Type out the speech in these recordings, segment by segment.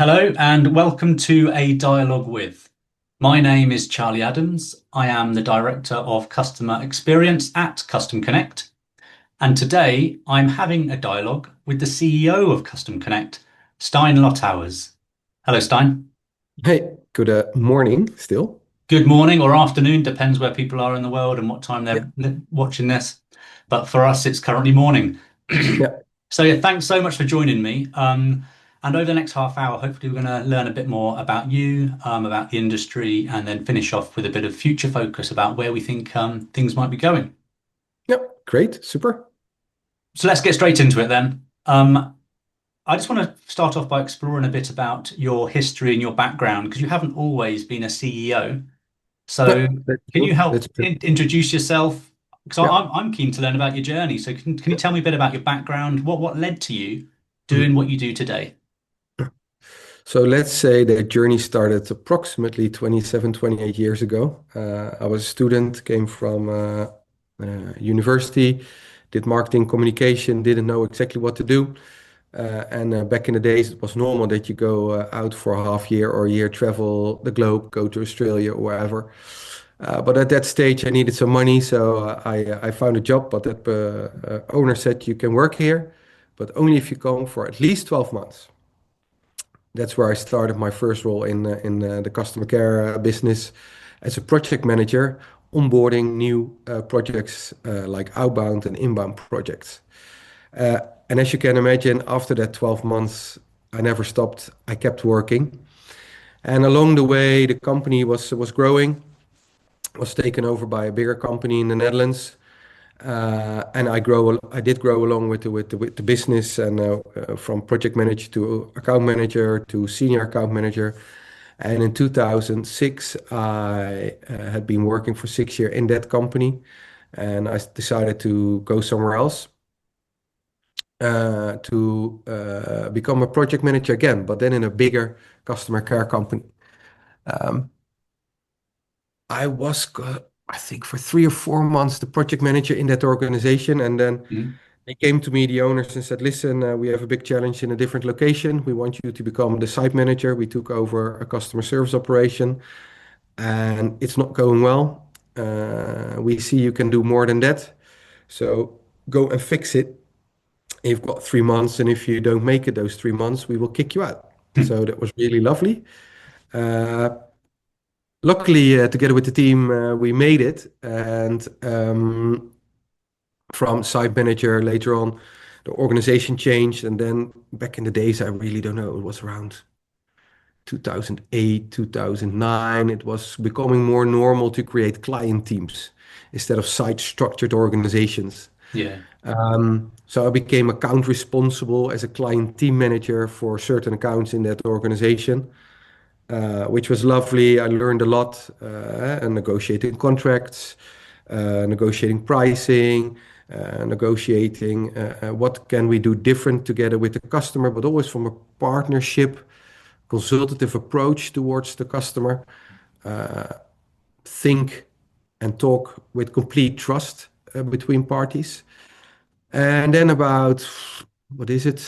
Hello and welcome to A Dialogue With. My name is Charlie Adams. I am the Director of Customer Experience at Custom Connect. And today I'm having a dialogue with the CEO of Custom Connect, Stijn Lathouwers. Hello, Stijn. Hey, good morning still. Good morning or afternoon, depends where people are in the world and what time Yeah, they're watching this. But for us, it's currently morning. yeah, So yeah, thanks so much for joining me. And over the next half hour, hopefully we're going to learn a bit more about you, about the industry, and then finish off with a bit of future focus about where we think things might be going. yeah, great, super. So let's get straight into it then. I just want to start off by exploring a bit about your history and your background because you haven't always been a CEO. Yeah, So that's can you true. help That's true. introduce yourself? Because Yeah. I'm keen to learn about your journey. So can you tell me a bit about your background? What led to you doing Mhm. what you do today? So let's say the journey started approximately 27, 28 years ago. I was a student, came from university, did marketing communication, didn't know exactly what to do. And back in the days, it was normal that you go out for a half year or a year, travel the globe, go to Australia or wherever. But at that stage, I needed some money, so I found a job. But that owner said you can work here, but only if you come for at least 12 months. That's where I started my first role in the customer care business as a project manager, onboarding new projects like outbound and inbound projects. Uh, and as you can imagine, after that 12 months, I never stopped. I kept working. And along the way, the company was growing, was taken over by a bigger company in the Netherlands. And I did grow along with the business and from project manager to account manager to senior account manager. And in 2006, I had been working for 6 years in that company, and I decided to go somewhere else to become a project manager again, but then in a bigger customer care company. Um, I was, I think, for 3 or 4 months the project manager in that organization, and then Mhm. they came to me, the owners, and said, "Listen, we have a big challenge in a different location. We want you to become the site manager." We took over a customer service operation, and it's not going well. We see you can do more than that, so go and fix it. You've got 3 months, and if you don't make it those 3 months, we will kick you out. So that was really lovely. Uh, Luckily, together with the team, we made it, and from site manager later on, the organization changed, and then back in the days, I really don't know, it was around 2008, 2009, it was becoming more normal to create client teams instead of site structured organizations. Yeah. So I became account responsible as a client team manager for certain accounts in that organization, which was lovely. I learned a lot, and negotiating contracts, negotiating pricing, negotiating what can we do different together with the customer, but always from a partnership, consultative approach towards the customer. Think and talk with complete trust between parties. And then about, what is it?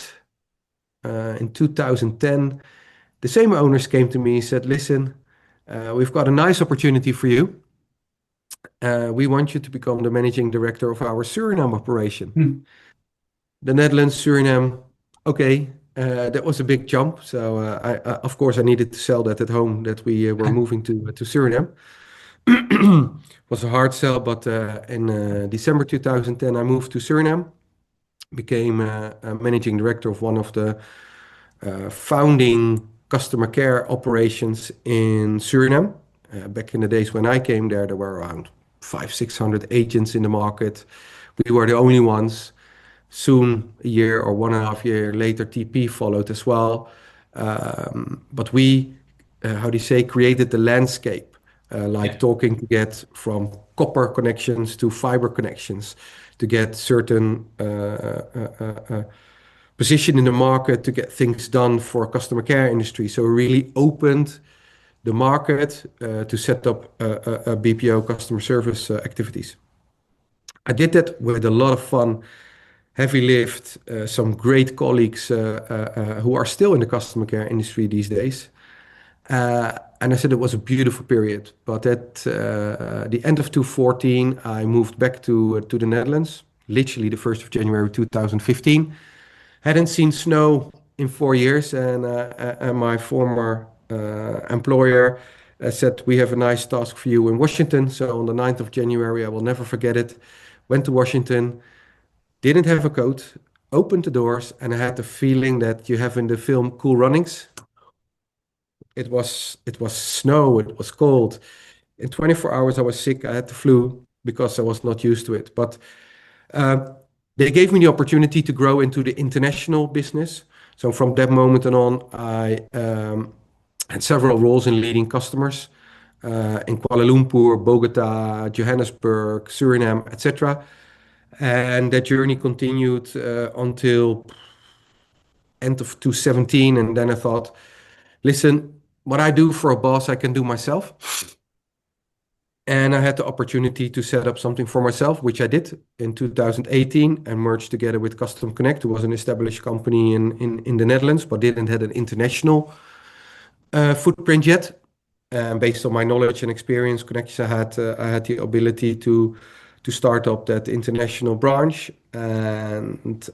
In 2010, the same owners came to me and said, "Listen, we've got a nice opportunity for you. We want you to become the managing director of our Suriname operation." Hmm. The Netherlands, Suriname. Okay, that was a big jump. So of course, I needed to sell that at home that we were moving to Suriname. Was a hard sell, but in December 2010, I moved to Suriname, became a managing director of one of the founding customer care operations in Suriname. Back in the days when I came there, there were around 600 agents in the market. We were the only ones. Soon, a year or 1.5 year later, TP followed as well. But we, how do you say, created the landscape, like Yeah. talking to get from copper connections to fiber connections, to get certain position in the market, to get things done for customer care industry. So we really opened the market to set up BPO customer service activities. I did that with a lot of fun heavy lift, some great colleagues who are still in the customer care industry these days. And I said it was a beautiful period. But at the end of 2014, I moved back to the Netherlands, literally the 1st of January 2015. Hadn't seen snow in 4 years, and my former employer said, "We have a nice task for you in Washington." So on the 9th of January, I will never forget it. Went to Washington, didn't have a coat, opened the doors, and I had the feeling that you have in the film Cool Runnings. It was snow, it was cold. In 24 hours, I was sick. I had the flu because I was not used to it. But uh, they gave me the opportunity to grow into the international business. So from that moment on, I had several roles in leading customers in Kuala Lumpur, Bogota, Johannesburg, Suriname, etc. And that journey continued until end of 2017. And then I thought, listen, what I do for a boss, I can do myself. And I had the opportunity to set up something for myself, which I did in 2018 and merged together with Custom Connect, who was an established company in the Netherlands, but didn't have an international footprint yet. And based on my knowledge and experience, connections I had the ability to start up that international branch. And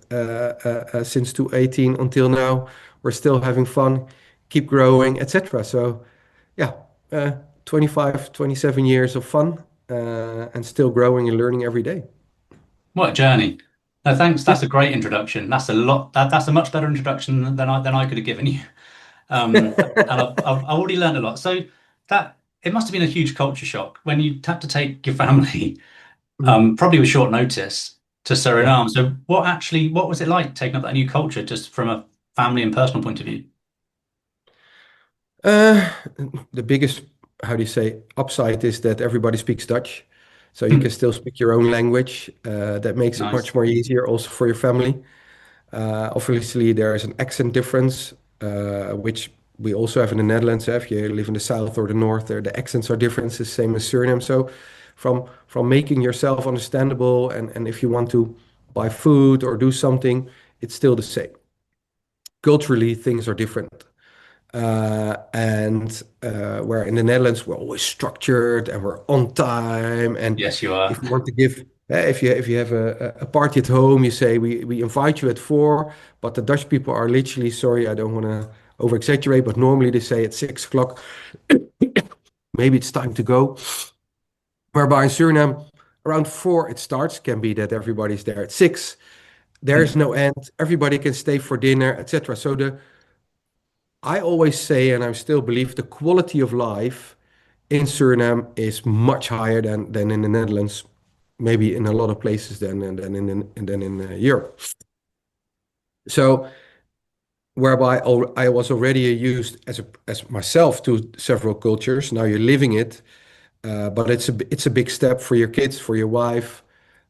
since 2018 until now, we're still having fun, keep growing, etc. So yeah, uh, 25, 27 years of fun and still growing and learning every day. What a journey. No, thanks. Yeah. That's a great introduction. That's a lot. That's a much better introduction than I could have given you. And I've already learned a lot. So that it must have been a huge culture shock when you had to take your family, Mhm. probably with short notice, to Yeah. Suriname. So what was it like taking up that new culture just from a family and personal point of view? Uh, the biggest, how do you say, upside is that everybody speaks Dutch. So you can Hmm, still speak your own language. That makes it nice. much more easier also for your family. Obviously, there is an accent difference, which we also have in the Netherlands. If you live in the south or the north, there the accents are different, the same as Suriname. So, from making yourself understandable, and if you want to buy food or do something, it's still the same. Culturally, things are different. And where in the Netherlands we're always structured and we're on time. And Yes, you are. if you want to give, if you have a party at home, you say we invite you at 4, but the Dutch people are literally, sorry, I don't want to over exaggerate, but normally they say at 6 o'clock, maybe it's time to go. Whereby in Suriname, around 4 it starts. Can be that everybody's there at 6. There is Hmm, no end. Everybody can stay for dinner, etc. So the I always say, and I still believe, the quality of life in Suriname is much higher than in the Netherlands, maybe in a lot of places than in Europe. So whereby I was already used as myself to several cultures. Now you're living it, but it's a big step for your kids, for your wife,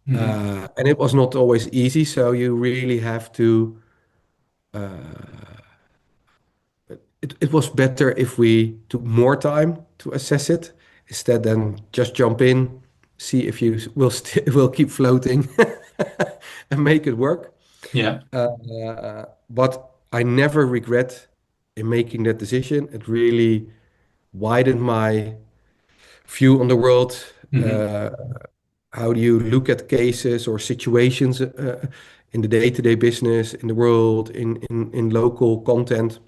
hmm. and it was not always easy. So you really have to. It was better if we took more time to assess it instead than just jump in, see if you will will keep floating and make it work. Yeah. But I never regret in making that decision. It really widened my view on the world. Hmm. Uh, how do you look at cases or situations in the day-to-day business, in the world, in local content?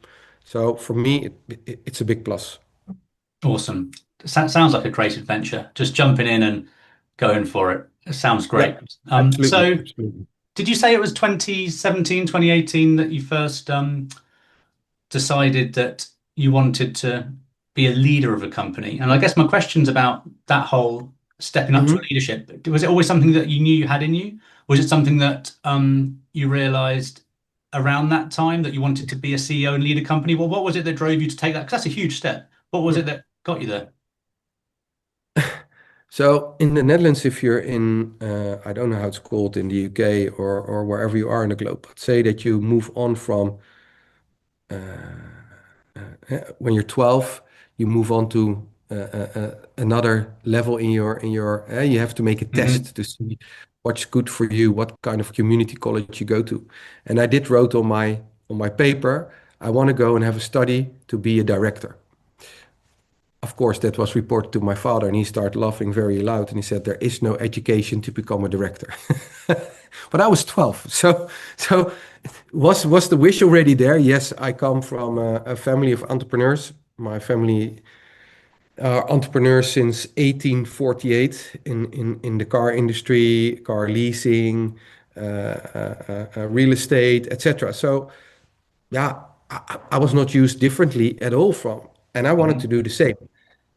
So for me, it's a big plus. Awesome. Sounds like a great adventure. Just jumping in and going for it. It sounds Yeah, great. absolutely, So absolutely. did you say it was 2017, 2018 that you first decided that you wanted to be a leader of a company? And I guess my question's about that whole stepping up to a Mhm. leadership. Was it always something that you knew you had in you? Was it something that you realized around that time that you wanted to be a CEO and lead a company? Well, what was it that drove you to take that? Because that's a huge step. What was Yeah. it that got you there? So in the Netherlands, if you're in, I don't know how it's called in the UK or wherever you are in the globe, but say that you move on from when you're 12, you move on to another level in your you have to make a Hmm. test to see what's good for you, what kind of community college you go to. And I did wrote on my paper, I want to go and have a study to be a director. Of course, that was reported to my father, and he started laughing very loud. And he said, "There is no education to become a director." But I was 12, so was the wish already there? Yes, I come from a family of entrepreneurs. My family are entrepreneurs since 1848 in the car industry, car leasing, real estate, etc. So yeah, I was not used differently at all from, and I wanted to Hmm. do the same.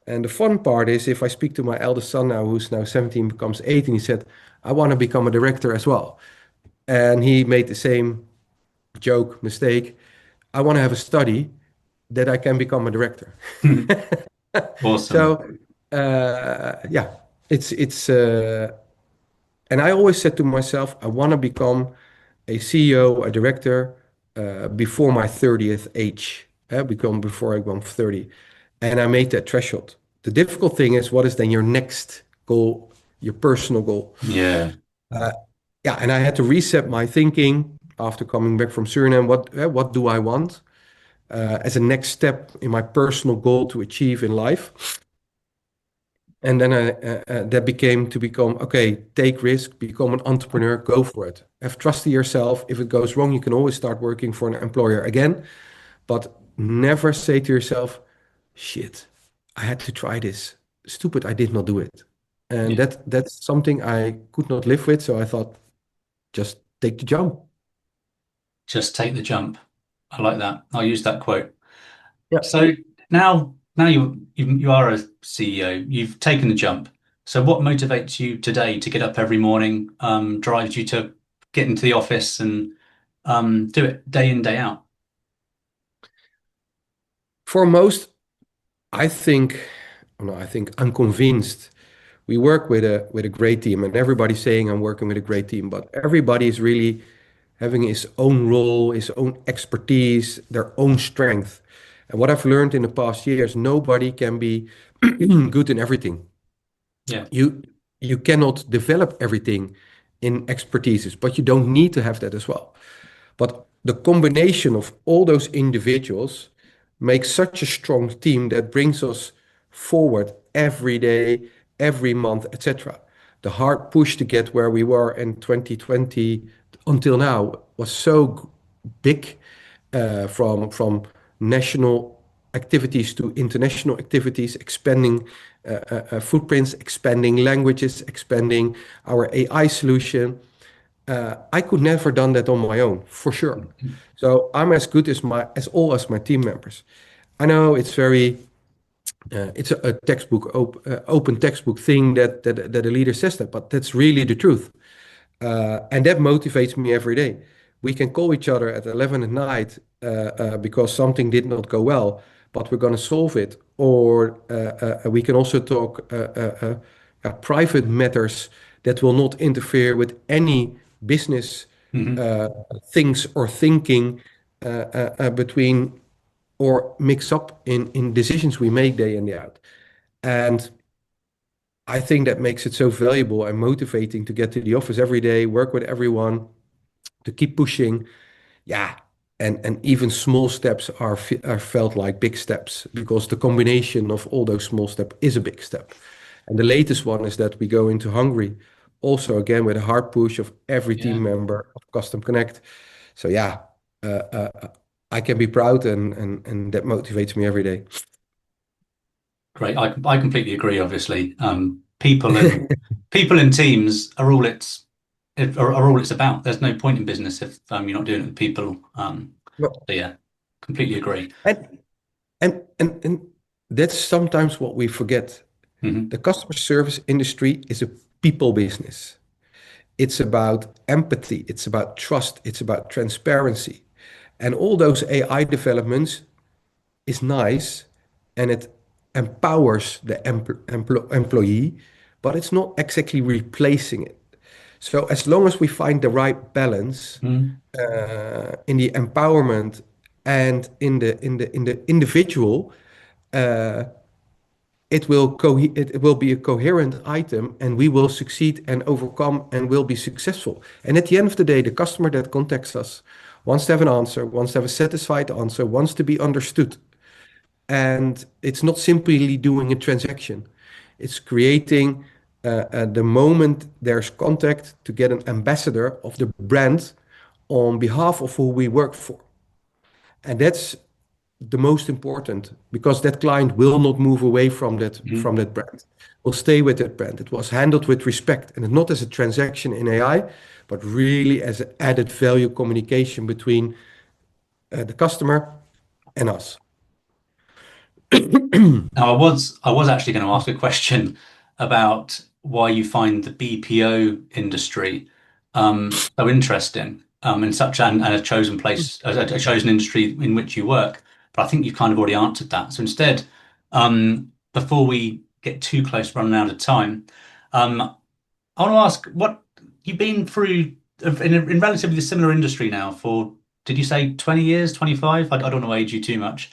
And the fun part is if I speak to my eldest son now, who's now 17, becomes 18, he said, I want to become a director as well. And he made the same joke, mistake. I want to have a study that I can become a director. Awesome. So, yeah, it's and I always said to myself, I want to become a CEO, a director, before my 30th age, become before I become 30. And I made that threshold. The difficult thing is, what is then your next goal, your personal goal? Yeah. Uh, yeah, and I had to reset my thinking after coming back from Suriname. What do I want as a next step in my personal goal to achieve in life? And then that became to become, okay, take risk, become an entrepreneur, go for it. Have trust in yourself. If it goes wrong, you can always start working for an employer again. But never say to yourself, shit, I had to try this. Stupid, I did not do it. And Yeah. that's something I could not live with. So I thought, just take the jump. Just take the jump. I like that. I'll use that quote. Yeah. So now you are a CEO. You've taken the jump. So what motivates you today to get up every morning, drives you to get into the office and do it day in, day out? For most, I think, no, I think I'm convinced we work with a great team, and everybody's saying I'm working with a great team, but everybody is really having his own role, his own expertise, their own strength. And what I've learned in the past years, nobody can be good in everything. Yeah. You you cannot develop everything in expertises, but you don't need to have that as well. But the combination of all those individuals makes such a strong team that brings us forward every day, every month, etc. The hard push to get where we were in 2020 until now was so big, from national activities to international activities, expanding footprints, expanding languages, expanding our AI solution. I could never done that on my own, for sure. So I'm as good as my team members. I know it's very it's a open textbook thing that a leader says that, but that's really the truth. And that motivates me every day. We can call each other at 11 at night because something did not go well, but we're going to solve it. Or we can also talk private matters that will not interfere with any business Hmm. uh, things or thinking between or mix up in decisions we make day in, day out. And I think that makes it so valuable and motivating to get to the office every day, work with everyone, to keep pushing. Yeah. And even small steps are felt like big steps because the combination of all those small steps is a big step. And the latest one is that we go into Hungary, also again with a hard push of every Yeah. team member of Custom Connect. So yeah, I can be proud and that motivates me every day. Great. I completely agree, obviously. People and teams are all it's about. There's no point in business if you're not doing it with people. No. So yeah, completely agree. And and that's sometimes what we forget. Hmm. The customer service industry is a people business. It's about empathy, it's about trust, it's about transparency. And all those AI developments is nice and it empowers the employee, but it's not exactly replacing it. So as long as we find the right balance Mm. in the empowerment and in the individual, it will be a coherent item, and we will succeed and overcome and will be successful. And at the end of the day, the customer that contacts us wants to have an answer, wants to have a satisfied answer, wants to be understood. And it's not simply doing a transaction. It's creating the moment there's contact to get an ambassador of the brand on behalf of who we work for. And that's the most important, because that client will not move away from Mhm. that brand. Will stay with that brand. It was handled with respect, and not as a transaction in AI, but really as an added value communication between the customer and us. Now, I was actually going to ask a question about why you find the BPO industry so interesting in such and a chosen place, a chosen industry in which you work. But I think you've kind of already answered that. So instead, before we get too close to running out of time, I want to ask what you've been through in relatively similar industry now for, did you say 20 years, 25? I don't want to age you too much.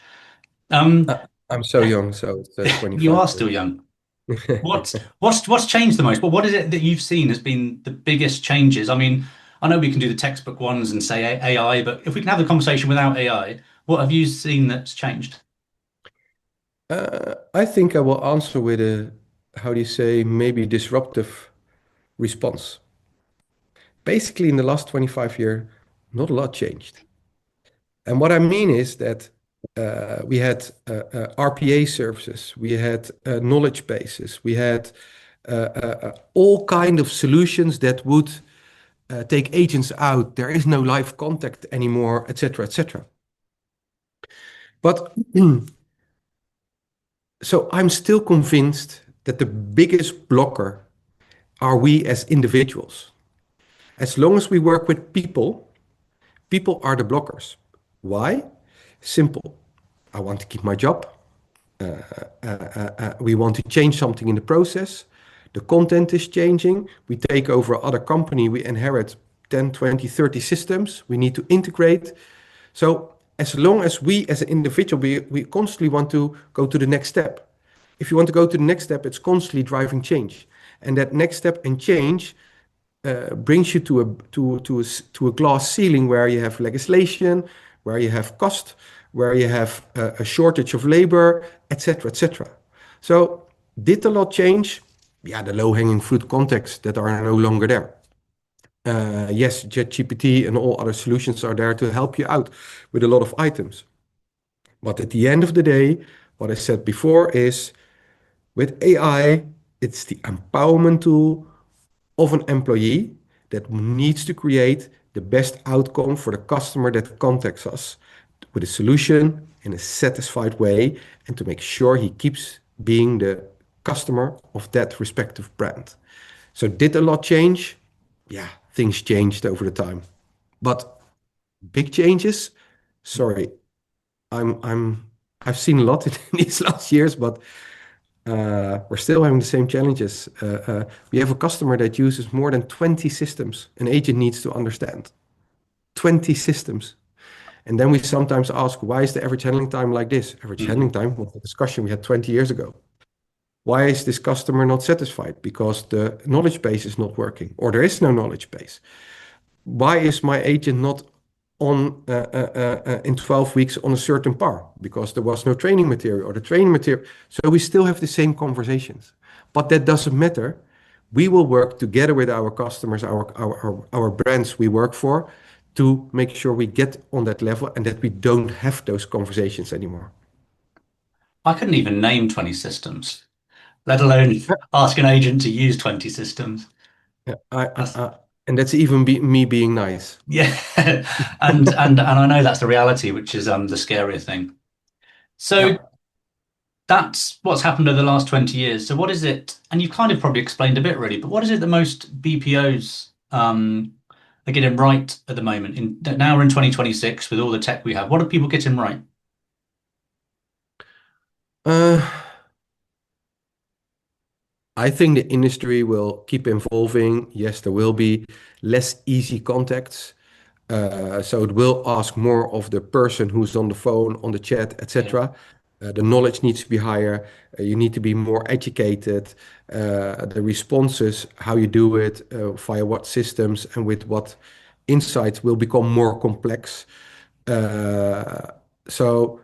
Um, I'm so young, so it's you 25 are still years. young. What's changed the most? Well, what is it that you've seen has been the biggest changes? I mean, I know we can do the textbook ones and say AI, but if we can have the conversation without AI, what have you seen that's changed? I think I will answer with a, how do you say, maybe disruptive response. Basically, in the last 25 years, not a lot changed. And what I mean is that we had RPA services, we had knowledge bases, we had all kind of solutions that would take agents out. There is no live contact anymore, etc., etc. But so I'm still convinced that the biggest blocker are we as individuals. As long as we work with people, people are the blockers. Why? Simple. I want to keep my job. We want to change something in the process. The content is changing. We take over other company. We inherit 10, 20, 30 systems. We need to integrate. So as long as we as an individual, we constantly want to go to the next step. If you want to go to the next step, it's constantly driving change. And that next step and change brings you to a glass ceiling where you have legislation, where you have cost, where you have a shortage of labor, etc., etc. So did a lot change? Yeah, the low-hanging fruit contexts that are no longer there. Yes, ChatGPT and all other solutions are there to help you out with a lot of items. But at the end of the day, what I said before is with AI, it's the empowerment tool of an employee that needs to create the best outcome for the customer that contacts us with a solution in a satisfied way and to make sure he keeps being the customer of that respective brand. So did a lot change? Yeah, things changed over the time. But big changes? Sorry, I'm I've seen a lot in these last years, but we're still having the same challenges. We have a customer that uses more than 20 systems. An agent needs to understand 20 systems. And then we sometimes ask, why is the average handling time like this? Average handling Mhm. time was a discussion we had 20 years ago. Why is this customer not satisfied? Because the knowledge base is not working, or there is no knowledge base. Why is my agent not on in 12 weeks on a certain par? Because there was no training material or the training material. So we still have the same conversations, but that doesn't matter. We will work together with our customers, our brands we work for, to make sure we get on that level and that we don't have those conversations anymore. I couldn't even name 20 systems, let alone Yeah, ask an agent to use 20 systems. yeah, That's and that's even me being nice. yeah. And I know that's the reality, which is the scarier thing. So Yeah. that's what's happened over the last 20 years. So what is it? And you've kind of probably explained a bit really, but what is it that most BPOs are getting right at the moment? Now we're in 2026 with all the tech we have. What are people getting right? Uh, I think the industry will keep evolving. Yes, there will be less easy contacts. So it will ask more of the person who's on the phone, on the chat, Yeah. etc. The knowledge needs to be higher. You need to be more educated. The responses, how you do it, via what systems and with what insights will become more complex. Uh, so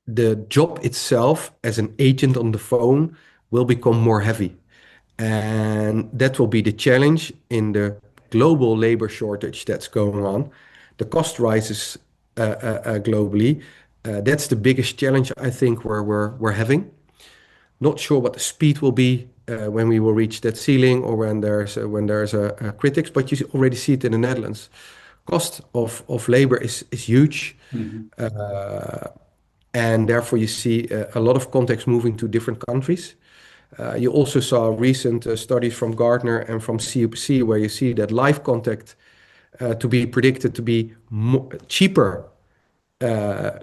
the job itself as an agent on the phone will become more heavy. And that will be the challenge in the global labor shortage that's going on. The cost rises globally. That's the biggest challenge I think we're having. Not sure what the speed will be when we will reach that ceiling or when there's a critics, but you already see it in the Netherlands. Cost of labor is huge. Mhm. Uh, and therefore you see a lot of contacts moving to different countries. You also saw recent studies from Gartner and from CUPC where you see that live contact to be predicted to be cheaper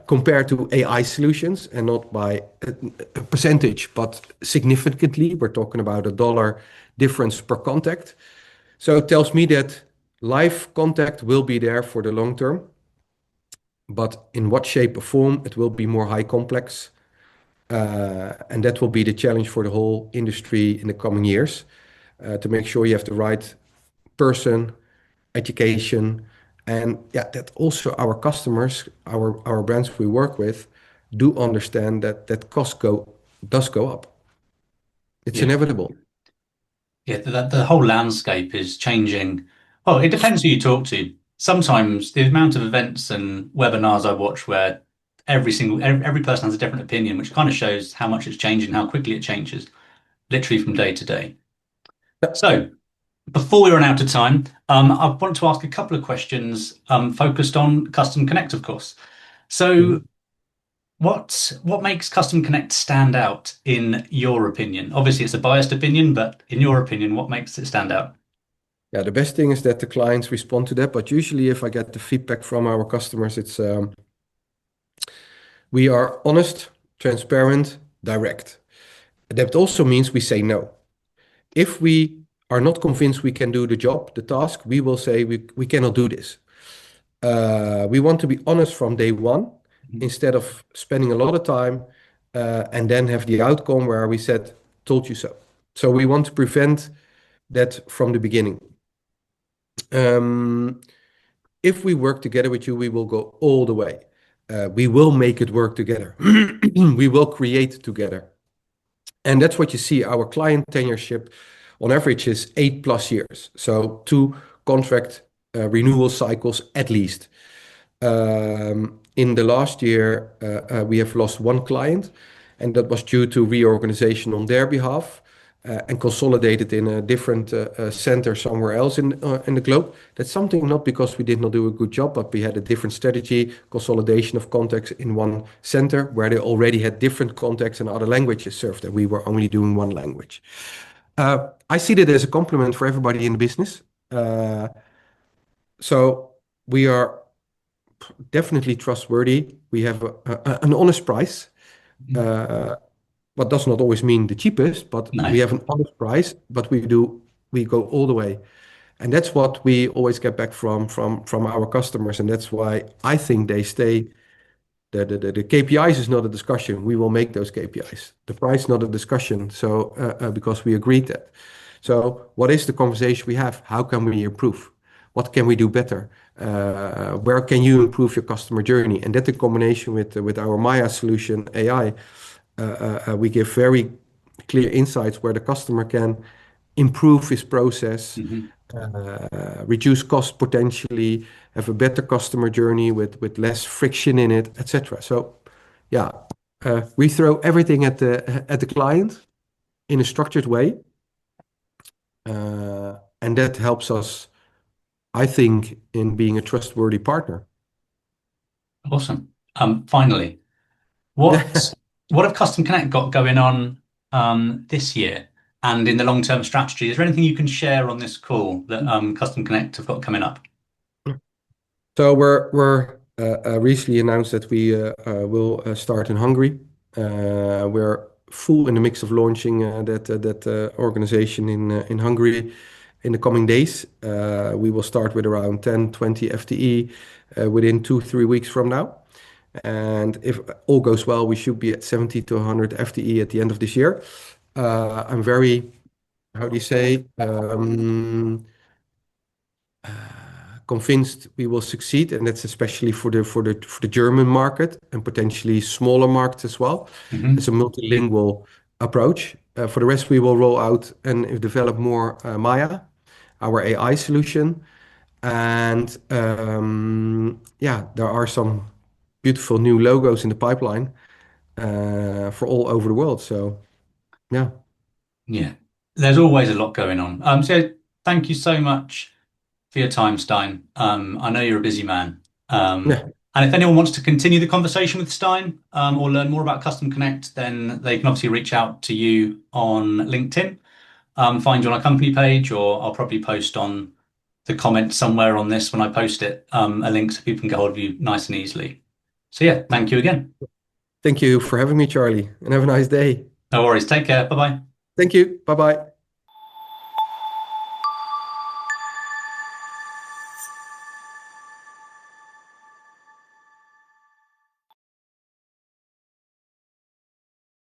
compared to AI solutions, and not by a percentage, but significantly. We're talking about $1 difference per contact. So it tells me that live contact will be there for the long term, but in what shape or form, it will be more high complex. And that will be the challenge for the whole industry in the coming years, to make sure you have the right person, education, and yeah, that also our customers, our brands we work with, do understand that cost go does go up. It's Yeah. inevitable. Yeah, the whole landscape is changing. Well, it depends who you talk to. Sometimes the amount of events and webinars I watch where every person has a different opinion, which kind of shows how much it's changing, how quickly it changes, literally from day to day. Yeah. So, before we run out of time, I want to ask a couple of questions focused on Custom Connect, of course. So, Mhm. what makes Custom Connect stand out in your opinion? Obviously, it's a biased opinion, but in your opinion, what makes it stand out? Yeah, the best thing is that the clients respond to that. But usually, if I get the feedback from our customers, it's we are honest, transparent, direct. That also means we say no. If we are not convinced we can do the job, the task, we will say we cannot do this. We want to be honest from day one instead of spending a lot of time and then have the outcome where we said, told you so. So we want to prevent that from the beginning. Um, if we work together with you, we will go all the way. We will make it work together. We will create together. And that's what you see. Our client tenureship on average is 8+ years. So two contract renewal cycles at least. In the last year, we have lost one client, and that was due to reorganization on their behalf and consolidated in a different center somewhere else in the globe. That's something not because we did not do a good job, but we had a different strategy, consolidation of contacts in one center where they already had different contacts and other languages served, and we were only doing one language. I see that as a compliment for everybody in the business. Uh, so we are definitely trustworthy. We have an honest price. Uh, what does not always mean the cheapest, but No. we have an honest price, but we go all the way. And that's what we always get back from our customers. And that's why I think they stay. The KPIs is not a discussion. We will make those KPIs. The price not a discussion. So because we agreed that. So what is the conversation we have? How can we improve? What can we do better? Where can you improve your customer journey? And that in combination with our Maya solution AI, we give very clear insights where the customer can improve his process, Mhm. reduce cost potentially, have a better customer journey with less friction in it, etc. So, yeah, we throw everything at the client in a structured way, and that helps us, I think, in being a trustworthy partner. Awesome. Finally, what what have Custom Connect got going on this year and in the long-term strategy? Is there anything you can share on this call that Custom Connect have got coming up? So we're recently announced that we will start in Hungary. We're full in the mix of launching that organization in Hungary in the coming days. We will start with around 10, 20 FTE within 2, 3 weeks from now. And if all goes well, we should be at 70 to 100 FTE at the end of this year. I'm very, how do you say, convinced we will succeed, and that's especially for the German market and potentially smaller markets as well. It's a Hmm. multilingual approach. For the rest, we will roll out and develop more Maya, our AI solution. And yeah, there are some beautiful new logos in the pipeline for all over the world. So yeah, Yeah, there's always a lot going on. So thank you so much for your time, Stein. I know you're a busy man. yeah. And if anyone wants to continue the conversation with Stein, or learn more about Custom Connect, then they can obviously reach out to you on LinkedIn, find you on our company page, or I'll probably post on the comment somewhere on this when I post it, a link so people can get hold of you nice and easily. So yeah, thank you again. Thank you for having me, Charlie, and have a nice day. No worries. Take care. Bye bye. Thank you. Bye bye.